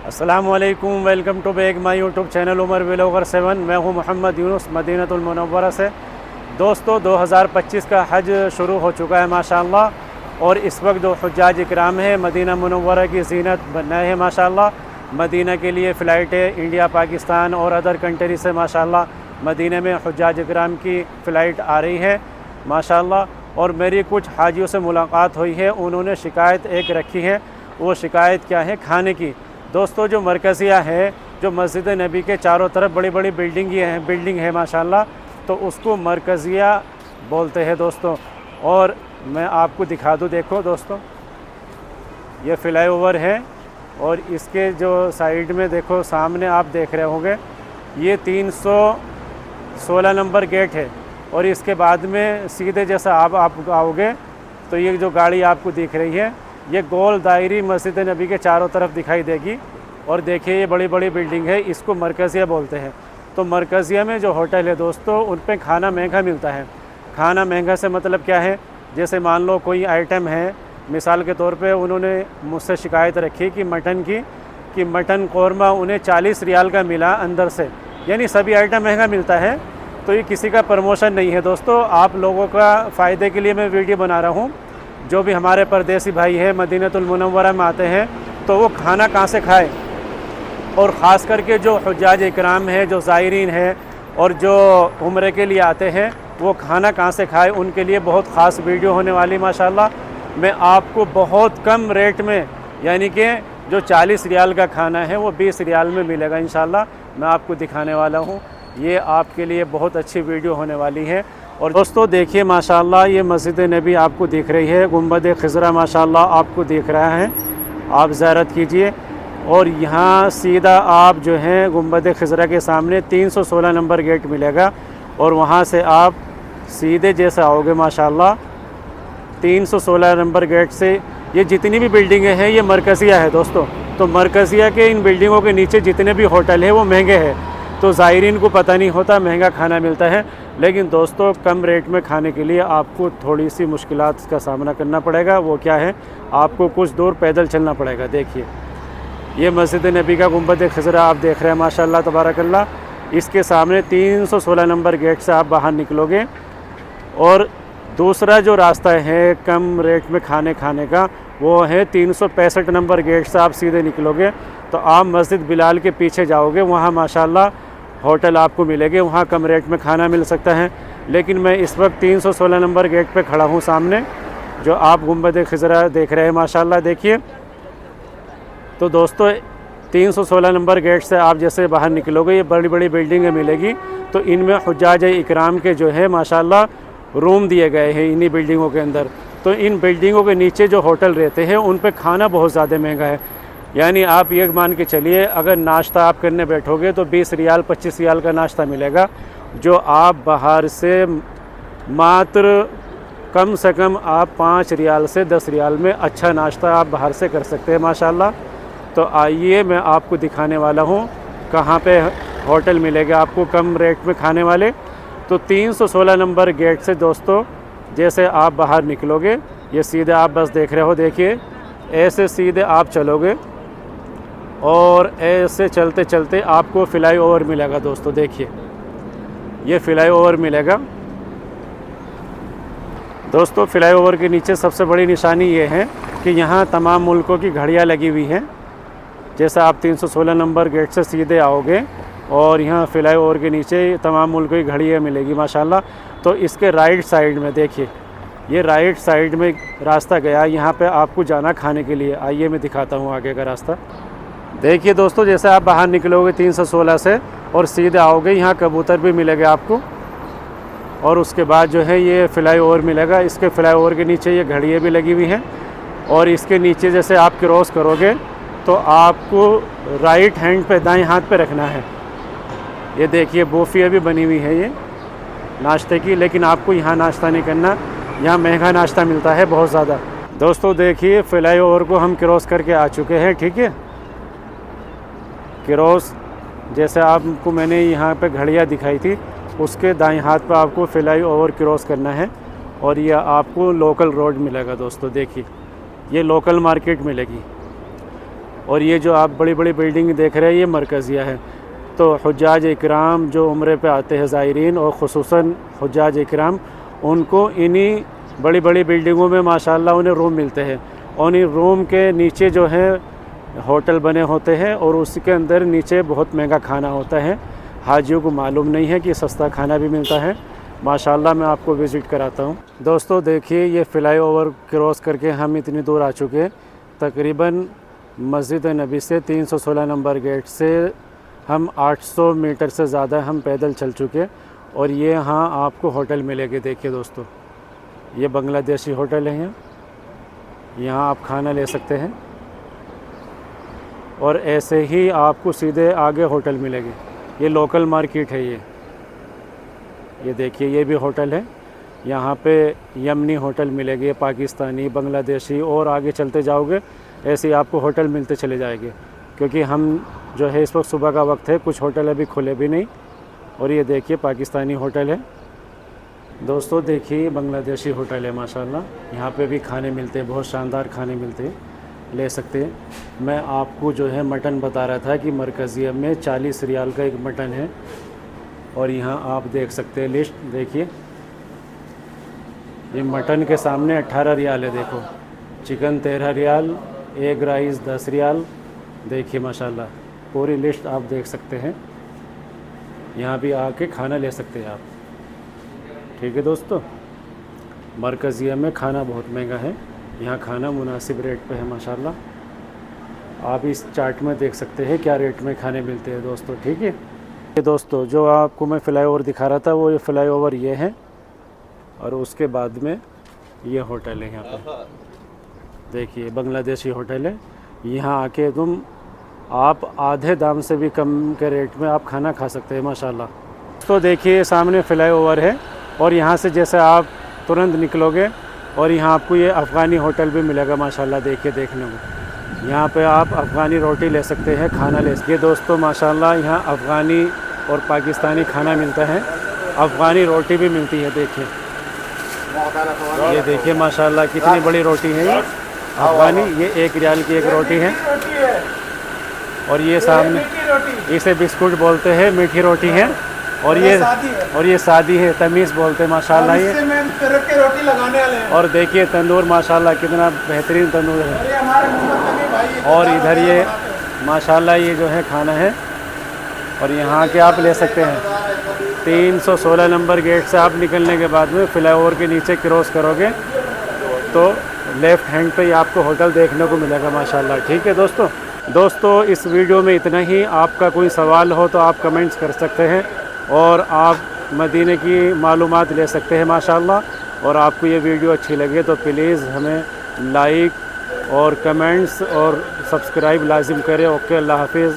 अस्सलामुअलैकुम, welcome to back my YouTube channel Umar vlogger 7। मैं हूं मोहम्मद यूनुस, मदीनतुल मुनव्वरा से। दोस्तों 2025 का हज शुरू हो चुका है माशाअल्लाह, और इस वक्त जो हुज्जाज इकराम है मदीना मुनव्वरा की ज़ीनत बनना है माशाअल्लाह। मदीना के लिए फ़्लाइटें इंडिया, पाकिस्तान और अदर कंट्री से माशाअल्लाह मदीने में हुज्जाज इकराम की फ़्लाइट आ रही है माशाअल्लाह। और मेरी कुछ हाजियों से मुलाकात हुई है, उन्होंने शिकायत एक रखी है। वो शिकायत क्या है? खाने की। दोस्तों जो मरकज़िया है, जो मस्जिद नबी के चारों तरफ बड़ी बड़ी बिल्डिंग है माशाअल्लाह, तो उसको मरकज़िया बोलते हैं दोस्तों। और मैं आपको दिखा दूँ, देखो दोस्तों, ये फ्लाईओवर है और इसके जो साइड में देखो, सामने आप देख रहे होंगे, ये 316 नंबर गेट है। और इसके बाद में सीधे जैसा आप आओगे तो ये जो गाड़ी आपको दिख रही है, ये गोल दायरी मस्जिद नबी के चारों तरफ दिखाई देगी। और देखिए ये बड़ी बड़ी बिल्डिंग है, इसको मरकज़िया बोलते हैं। तो मरकज़िया में जो होटल है दोस्तों, उन पे खाना महंगा मिलता है। खाना महंगा से मतलब क्या है? जैसे मान लो कोई आइटम है, मिसाल के तौर पे उन्होंने मुझसे शिकायत रखी कि मटन की, कि मटन कौरमा उन्हें 40 रियाल का मिला अंदर से, यानी सभी आइटम महंगा मिलता है। तो ये किसी का प्रमोशन नहीं है दोस्तों, आप लोगों का फ़ायदे के लिए मैं वीडियो बना रहा हूँ। जो भी हमारे परदेसी भाई है मदीनतुल मुनव्वरा में आते हैं, तो वो खाना कहाँ से खाए, और ख़ास करके जो हुज्जाज इकराम है, जो ज़ायरीन है और जो उम्रे के लिए आते हैं, वो खाना कहाँ से खाए, उनके लिए बहुत ख़ास वीडियो होने वाली माशाल्लाह। मैं आपको बहुत कम रेट में, यानी कि जो 40 रियाल का खाना है वो 20 रियाल में मिलेगा इंशाल्लाह। मैं आपको दिखाने वाला हूँ, ये आपके लिए बहुत अच्छी वीडियो होने वाली है। और दोस्तों देखिए माशाल्लाह, ये मस्जिद नबी आपको दिख रही है, गुंबद खिज़रा माशाल्लाह आपको दिख रहा है। आप ज़ियारत कीजिए। और यहाँ सीधा आप जो हैं गुंबद खिज़रा के सामने 316 नंबर गेट मिलेगा, और वहाँ से आप सीधे जैसे आओगे माशाल्लाह 316 नंबर गेट से, ये जितनी भी बिल्डिंगें हैं ये मरकज़िया है दोस्तों। तो मरकज़िया के इन बिल्डिंगों के नीचे जितने भी होटल हैं वो महंगे हैं। तो ज़ायरीन को पता नहीं होता, महंगा खाना मिलता है। लेकिन दोस्तों कम रेट में खाने के लिए आपको थोड़ी सी मुश्किलात का सामना करना पड़ेगा। वो क्या है? आपको कुछ दूर पैदल चलना पड़ेगा। देखिए ये मस्जिद नबी का गुंबद खिज़रा आप देख रहे हैं माशाल्लाह तबारकल्लाह। इसके सामने 316 नंबर गेट से आप बाहर निकलोगे, और दूसरा जो रास्ता है कम रेट में खाने का, वो है 365 नंबर गेट से आप सीधे निकलोगे तो आप मस्जिद बिलाल के पीछे जाओगे, वहाँ माशाल्लाह होटल आपको मिलेंगे, वहाँ कम रेट में खाना मिल सकता है। लेकिन मैं इस वक्त 316 नंबर गेट पे खड़ा हूँ सामने, जो आप गुंबद खिज़रा देख रहे हैं माशाल्लाह। देखिए तो दोस्तों 316 नंबर गेट से आप जैसे बाहर निकलोगे, ये बड़ी बड़ी बिल्डिंगें मिलेगी। तो इनमें हुज्जाज इकराम के जो है माशाल्लाह रूम दिए गए हैं इन्हीं बिल्डिंगों के अंदर। तो इन बिल्डिंगों के नीचे जो होटल रहते हैं उन पे खाना बहुत ज़्यादा महंगा है। यानी आप ये मान के चलिए, अगर नाश्ता आप करने बैठोगे तो 20 रियाल 25 रियाल का नाश्ता मिलेगा, जो आप बाहर से मात्र कम से कम आप 5 रियाल से 10 रियाल में अच्छा नाश्ता आप बाहर से कर सकते हैं माशाल्लाह। तो आइए मैं आपको दिखाने वाला हूँ कहाँ पे होटल मिलेगा आपको कम रेट में खाने वाले। तो 316 नंबर गेट से दोस्तों जैसे आप बाहर निकलोगे, ये सीधे आप बस देख रहे हो, देखिए ऐसे सीधे आप चलोगे और ऐसे चलते चलते आपको फ्लाईओवर मिलेगा दोस्तों। देखिए ये फ्लाईओवर मिलेगा दोस्तों। फ्लाईओवर के नीचे सबसे बड़ी निशानी ये है कि यहाँ तमाम मुल्कों की घड़ियाँ लगी हुई हैं। जैसा आप 316 नंबर गेट से सीधे आओगे और यहाँ फ्लाईओवर के नीचे तमाम मुल्कों की घड़ियाँ मिलेगी माशाल्लाह। तो इसके राइट साइड में देखिए, ये राइट साइड में रास्ता गया, यहाँ पे आपको जाना खाने के लिए। आइए मैं दिखाता हूँ आगे का रास्ता। देखिए दोस्तों, जैसे आप बाहर निकलोगे 316 से और सीधे आओगे, यहाँ कबूतर भी मिलेगा आपको, और उसके बाद जो है ये फ्लाईओवर मिलेगा। इसके फ्लाईओवर के नीचे ये घड़ियाँ भी लगी हुई हैं, और इसके नीचे जैसे आप क्रॉस करोगे तो आपको राइट हैंड पे, दाएं हाथ पे रखना है। ये देखिए बूफिया भी बनी हुई है ये नाश्ते की, लेकिन आपको यहाँ नाश्ता नहीं करना, यहाँ महंगा नाश्ता मिलता है बहुत ज़्यादा। दोस्तों देखिए फ्लाईओवर को हम क्रॉस करके आ चुके हैं, ठीक है। क्रॉस जैसे आपको मैंने यहाँ पे घड़ियाँ दिखाई थी, उसके दाएं हाथ पे आपको फ्लाईओवर क्रॉस करना है, और यह आपको लोकल रोड मिलेगा दोस्तों। देखिए ये लोकल मार्केट मिलेगी। और ये जो आप बड़ी बड़ी बिल्डिंग देख रहे हैं ये मरकज़िया है। तो हुज्जाज इकराम जो उम्रे पे आते हैं ज़ायरीन, और ख़ुसूसन हुज्जाज इकराम, उनको इन्हीं बड़ी बड़ी बिल्डिंगों में माशाल्लाह उन्हें रूम मिलते हैं। और इन रूम के नीचे जो है होटल बने होते हैं और उसके अंदर नीचे बहुत महंगा खाना होता है। हाजियों को मालूम नहीं है कि सस्ता खाना भी मिलता है। माशाल्लाह मैं आपको विज़िट कराता हूँ। दोस्तों देखिए, ये फ़्लाई-ओवर क्रॉस करके हम इतनी दूर आ चुके हैं। तकरीबन मस्जिद नबी से 316 नंबर गेट से हम 800 मीटर से ज़्यादा हम पैदल चल चुके। और ये यहाँ आपको होटल मिलेंगे। देखिए दोस्तों, ये बांग्लादेशी होटल है। यहाँ आप खाना ले सकते हैं और ऐसे ही आपको सीधे आगे होटल मिलेंगे। ये लोकल मार्केट है। ये देखिए, ये भी होटल है। यहाँ पे यमनी होटल मिलेंगे, पाकिस्तानी, बांग्लादेशी, और आगे चलते जाओगे ऐसे ही आपको होटल मिलते चले जाएंगे। क्योंकि हम जो है इस वक्त सुबह का वक्त है, कुछ होटल अभी खुले भी नहीं। और ये देखिए पाकिस्तानी होटल है। दोस्तों देखिए, बांग्लादेशी होटल है माशाल्लाह। यहाँ पे भी खाने मिलते हैं, बहुत शानदार खाने मिलते हैं, ले सकते हैं। मैं आपको जो है मटन बता रहा था कि मरकज़िया में 40 रियाल का एक मटन है। और यहाँ आप देख सकते हैं लिस्ट। देखिए, ये मटन के सामने 18 रियाल है। देखो, चिकन 13 रियाल, एग राइस 10 रियाल। देखिए माशाल्लाह, पूरी लिस्ट आप देख सकते हैं। यहाँ भी आके खाना ले सकते हैं आप। ठीक है दोस्तों, मरकज़िया में खाना बहुत महंगा है, यहाँ खाना मुनासिब रेट पे है माशाल्लाह। आप इस चार्ट में देख सकते हैं क्या रेट में खाने मिलते हैं दोस्तों। ठीक है, ये दोस्तों जो आपको मैं फ़्लाई-ओवर दिखा रहा था वो ये फ़्लाई-ओवर ये है, और उसके बाद में ये होटल है। यहाँ पे देखिए बांग्लादेशी होटल है। यहाँ आके आप आधे दाम से भी कम के रेट में आप खाना खा सकते हैं माशाल्लाह। तो देखिए सामने फ़्लाई-ओवर है, और यहाँ से जैसे आप तुरंत निकलोगे और यहाँ आपको ये अफ़गानी होटल भी मिलेगा माशाल्लाह। देखिए, देखने में यहाँ पे आप अफ़गानी रोटी ले सकते हैं, खाना ले सकते हैं। दोस्तों माशाल्लाह यहाँ अफ़गानी और पाकिस्तानी खाना मिलता है, अफ़गानी रोटी भी मिलती है। देखिए, ये देखिए माशाल्लाह कितनी बड़ी रोटी है ये अफ़गानी। ये 1 रियाल की एक रोटी है। और ये सामने इसे बिस्कुट बोलते हैं, मीठी रोटी है। और ये सादी है, तमीज़ बोलते हैं माशाल्लाह। ये रोटी लगाने वाले हैं। और देखिए तंदूर माशाल्लाह कितना बेहतरीन तंदूर है। और इधर ये माशाल्लाह ये जो है खाना है, और यहाँ के आप ले सकते हैं। 316 नंबर गेट से आप निकलने के बाद में फ़्लाई-ओवर के नीचे क्रॉस करोगे तो लेफ़्ट हैंड पे आपको होटल देखने को मिलेगा माशाल्लाह। ठीक है दोस्तों इस वीडियो में इतना ही। आपका कोई सवाल हो तो आप कमेंट्स कर सकते हैं, और आप मदीने की मालूमात ले सकते हैं माशाल्लाह। और आपको ये वीडियो अच्छी लगे तो प्लीज़ हमें लाइक और कमेंट्स और सब्सक्राइब लाजिम करें। ओके, अल्लाह हाफिज़।